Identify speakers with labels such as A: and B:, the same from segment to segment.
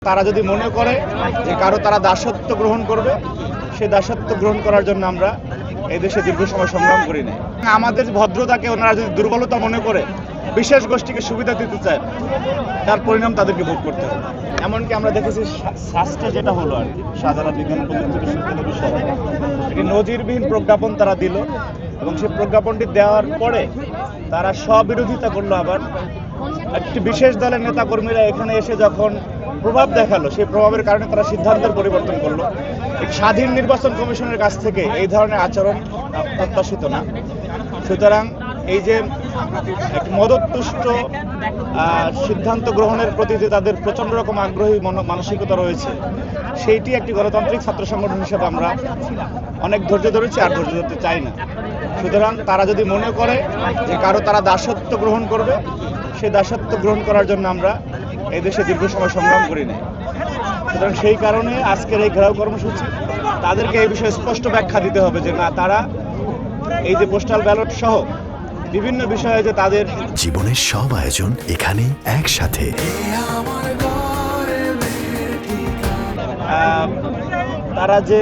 A: তারা যদি মনে করে যে কারো তারা দাসত্ব গ্রহণ করবে, সেই দাসত্ব গ্রহণ করার জন্য আমরা এই দেশে দীর্ঘ সময় সংগ্রাম করি না। আমাদের ভদ্রতাকে ওনারা যদি দুর্বলতা মনে করে বিশেষ গোষ্ঠীকে সুবিধা দিতে চায়, তার পরিণাম তাদেরকে ভোগ করতে হবে। এমনকি আমরা দেখেছি শাস্ত্রে যেটা হলো আর কি, শাহজালাল বিজ্ঞান ও প্রযুক্তি বিশ্ববিদ্যালয় বিষয়ে একটি নজিরবিহীন প্রজ্ঞাপন তারা দিল, এবং সেই প্রজ্ঞাপনটি দেওয়ার পরে তারা স্ববিরোধিতা করলো। আবার একটি বিশেষ দলের নেতাকর্মীরা এখানে এসে যখন প্রভাব দেখালো, সেই প্রভাবের কারণে তারা সিদ্ধান্তের পরিবর্তন করলো। স্বাধীন নির্বাচন কমিশনের কাছ থেকে এই ধরনের আচরণ প্রত্যাশিত না। সুতরাং এই যে এক মদতুষ্ট সিদ্ধান্ত গ্রহণের প্রতি যে তাদের প্রচন্ড রকম আগ্রহী মানসিকতা রয়েছে, সেইটি একটি গণতান্ত্রিক ছাত্র সংগঠন হিসেবে আমরা অনেক ধৈর্য ধরেছি, আর ধৈর্য ধরতে চাই না। সুতরাং তারা যদি মনে করে যে কারো তারা দাসত্ব গ্রহণ করবে, সেই দাসত্ব গ্রহণ করার জন্য আমরা এই দেশে দীর্ঘ সময় সংগ্রাম করি না। সুতরাং সেই কারণে আজকের এই ঘেরাও কর্মসূচি, তাদেরকে এই বিষয়ে স্পষ্ট ব্যাখ্যা দিতে হবে যে না, তারা এই যে পোস্টাল ব্যালট সহ বিভিন্ন বিষয়ে যে তাদের
B: জীবনের সব আয়োজন এখানে একসাথে।
A: তারা যে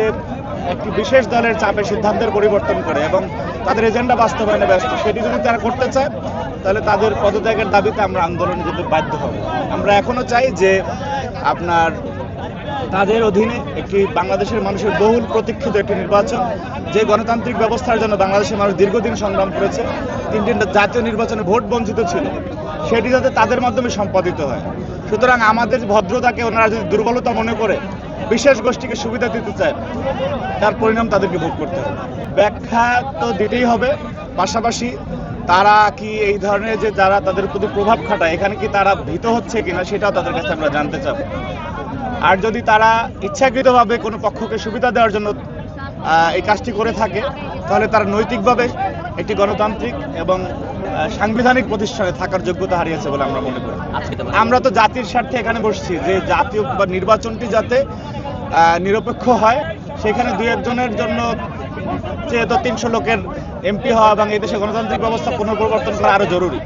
A: একটি বিশেষ দলের চাপে সিদ্ধান্তের পরিবর্তন করে এবং তাদের এজেন্ডা বাস্তবায়নে ব্যস্ত, সেটি যদি তারা করতে চায় তাহলে তাদের পদত্যাগের দাবিতে আমরা আন্দোলনে যেতে বাধ্য হব। আমরা এখনো চাই যে আপনার তাদের অধীনে একটি বাংলাদেশের মানুষের বহুল প্রতীক্ষিত একটি নির্বাচন, যে গণতান্ত্রিক ব্যবস্থার জন্য বাংলাদেশের মানুষ দীর্ঘদিন সংগ্রাম করেছে, তিনটি জাতীয় নির্বাচনে ভোট বঞ্চিত ছিল, সেটি যাতে তাদের মাধ্যমে সম্পাদিত হয়। সুতরাং আমাদের ভদ্রতাকে ওনারা যদি দুর্বলতা মনে করে বিশেষ গোষ্ঠীকে সুবিধা দিতে চায়, তার পরিণাম তাদেরকে ভোগ করতে হবে। ব্যাখ্যা তো দিতেই হবে, পাশাপাশি তারা কি এই ধরনের যে যারা তাদের প্রতি প্রভাব খাটায়, এখানে কি তারা ভীত হচ্ছে কিনা সেটাও তাদের কাছে আমরা জানতে চাব। আর যদি তারা ইচ্ছাকৃতভাবে কোনো পক্ষকে সুবিধা দেওয়ার জন্য এই কাজটি করে থাকে, তাহলে তারা নৈতিকভাবে একটি গণতান্ত্রিক এবং সাংবিধানিক প্রতিষ্ঠানে থাকার যোগ্যতা হারিয়েছে বলে আমরা মনে করি। আমরা তো জাতির স্বার্থে এখানে বসছি, যে জাতীয় বা নির্বাচনটি যাতে নিরপেক্ষ হয়, সেখানে দুই একজনের জন্য যেহেতু 300 লোকের এমপি হওয়া এবং এই দেশে গণতান্ত্রিক ব্যবস্থা পুনঃপ্রবর্তন করা আরো জরুরি।